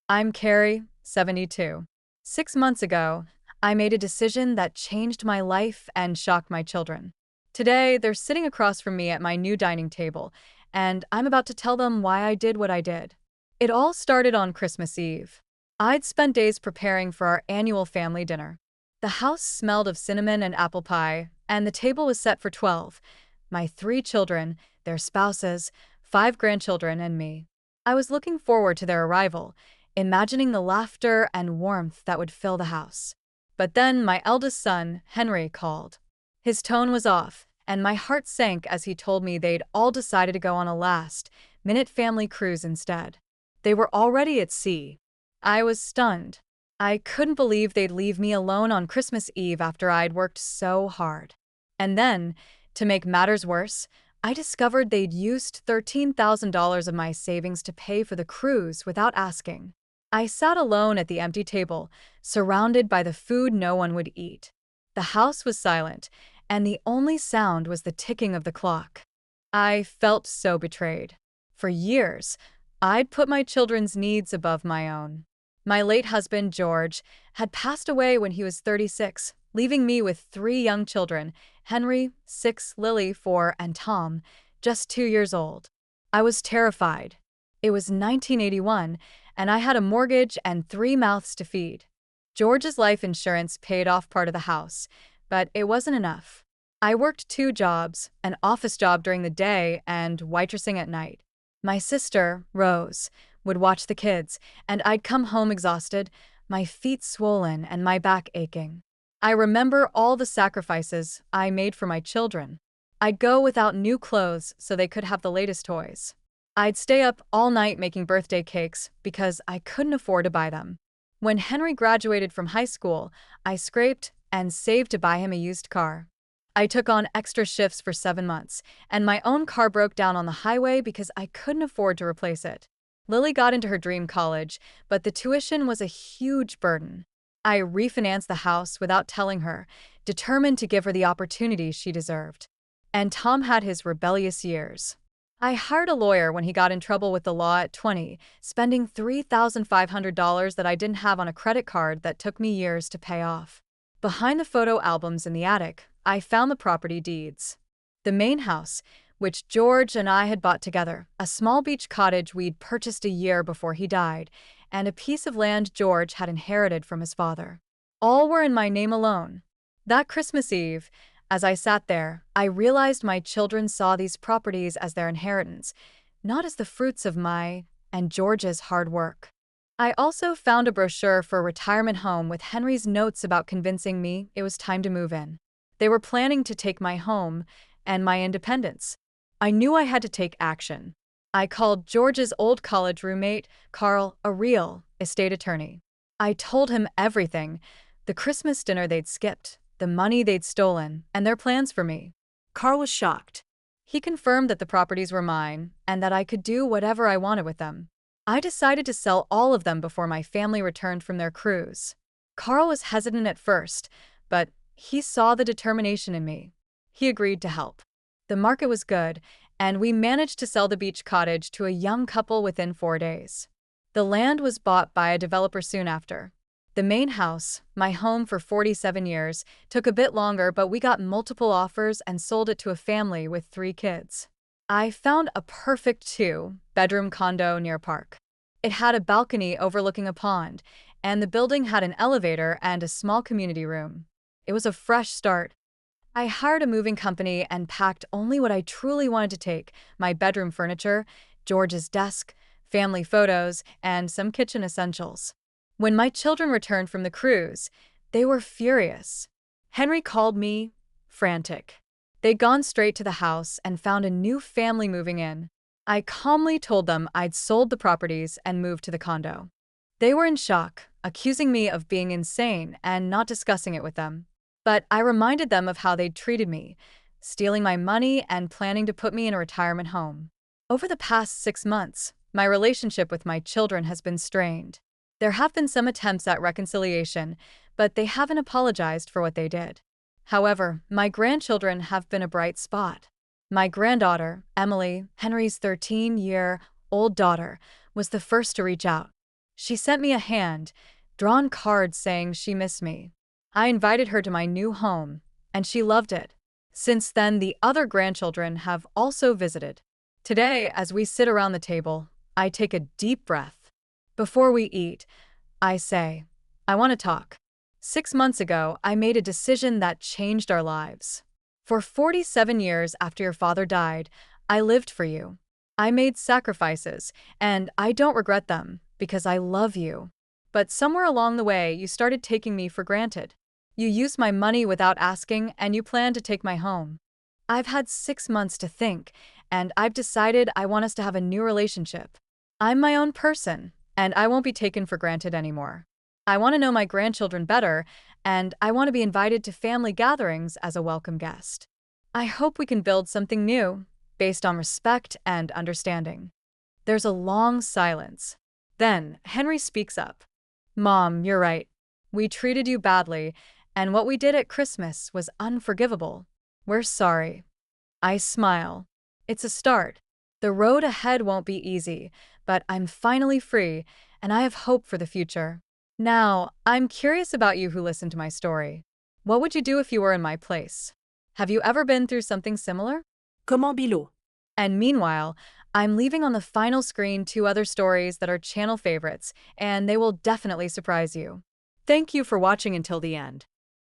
I'm Carrie, 72. 6 months ago, I made a decision that changed my life and shocked my children. Today, they're sitting across from me at my new dining table, and I'm about to tell them why I did what I did. It all started on Christmas Eve. I'd spent days preparing for our annual family dinner. The house smelled of cinnamon and apple pie, and the table was set for 12. My three children, their spouses, five grandchildren, and me. I was looking forward to their arrival, imagining the laughter and warmth that would fill the house. But then my eldest son, Henry, called. His tone was off, and my heart sank as he told me they'd all decided to go on a last-minute family cruise instead. They were already at sea. I was stunned. I couldn't believe they'd leave me alone on Christmas Eve after I'd worked so hard. And then, to make matters worse, I discovered they'd used $13,000 of my savings to pay for the cruise without asking. I sat alone at the empty table, surrounded by the food no one would eat. The house was silent, and the only sound was the ticking of the clock. I felt so betrayed. For years, I'd put my children's needs above my own. My late husband, George, had passed away when he was 36, leaving me with three young children: Henry, 6, Lily, 4, and Tom, just 2 years old. I was terrified. It was 1981, and I had a mortgage and three mouths to feed. George's life insurance paid off part of the house, but it wasn't enough. I worked two jobs, an office job during the day and waitressing at night. My sister, Rose, would watch the kids, and I'd come home exhausted, my feet swollen and my back aching. I remember all the sacrifices I made for my children. I'd go without new clothes so they could have the latest toys. I'd stay up all night making birthday cakes because I couldn't afford to buy them. When Henry graduated from high school, I scraped and saved to buy him a used car. I took on extra shifts for 7 months, and my own car broke down on the highway because I couldn't afford to replace it. Lily got into her dream college, but the tuition was a huge burden. I refinanced the house without telling her, determined to give her the opportunity she deserved. And Tom had his rebellious years. I hired a lawyer when he got in trouble with the law at 20, spending $3,500 that I didn't have on a credit card that took me years to pay off. Behind the photo albums in the attic, I found the property deeds. The main house, which George and I had bought together, a small beach cottage we'd purchased a year before he died, and a piece of land George had inherited from his father. All were in my name alone. That Christmas Eve, as I sat there, I realized my children saw these properties as their inheritance, not as the fruits of my and George's hard work. I also found a brochure for a retirement home with Henry's notes about convincing me it was time to move in. They were planning to take my home and my independence. I knew I had to take action. I called George's old college roommate, Carl, a real estate attorney. I told him everything: the Christmas dinner they'd skipped, the money they'd stolen, and their plans for me. Carl was shocked. He confirmed that the properties were mine and that I could do whatever I wanted with them. I decided to sell all of them before my family returned from their cruise. Carl was hesitant at first, but he saw the determination in me. He agreed to help. The market was good, and we managed to sell the beach cottage to a young couple within 4 days. The land was bought by a developer soon after. The main house, my home for 47 years, took a bit longer, but we got multiple offers and sold it to a family with 3 kids. I found a perfect 2-bedroom condo near a park. It had a balcony overlooking a pond, and the building had an elevator and a small community room. It was a fresh start. I hired a moving company and packed only what I truly wanted to take: my bedroom furniture, George's desk, family photos, and some kitchen essentials. When my children returned from the cruise, they were furious. Henry called me frantic. They'd gone straight to the house and found a new family moving in. I calmly told them I'd sold the properties and moved to the condo. They were in shock, accusing me of being insane and not discussing it with them. But I reminded them of how they'd treated me, stealing my money and planning to put me in a retirement home. Over the past 6 months, my relationship with my children has been strained. There have been some attempts at reconciliation, but they haven't apologized for what they did. However, my grandchildren have been a bright spot. My granddaughter, Emily, Henry's 13-year-old daughter, was the first to reach out. She sent me a hand-drawn card saying she missed me. I invited her to my new home, and she loved it. Since then, the other grandchildren have also visited. Today, as we sit around the table, I take a deep breath. Before we eat, I say, I want to talk. 6 months ago, I made a decision that changed our lives. For 47 years after your father died, I lived for you. I made sacrifices, and I don't regret them because I love you. But somewhere along the way, you started taking me for granted. You used my money without asking, and you planned to take my home. I've had 6 months to think, and I've decided I want us to have a new relationship. I'm my own person, and I won't be taken for granted anymore. I want to know my grandchildren better, and I want to be invited to family gatherings as a welcome guest. I hope we can build something new, based on respect and understanding. There's a long silence. Then, Henry speaks up. Mom, you're right. We treated you badly, and what we did at Christmas was unforgivable. We're sorry. I smile. It's a start. The road ahead won't be easy, but I'm finally free, and I have hope for the future. Now, I'm curious about you who listened to my story. What would you do if you were in my place? Have you ever been through something similar? Comment below. And meanwhile, I'm leaving on the final screen 2 other stories that are channel favorites, and they will definitely surprise you. Thank you for watching until the end.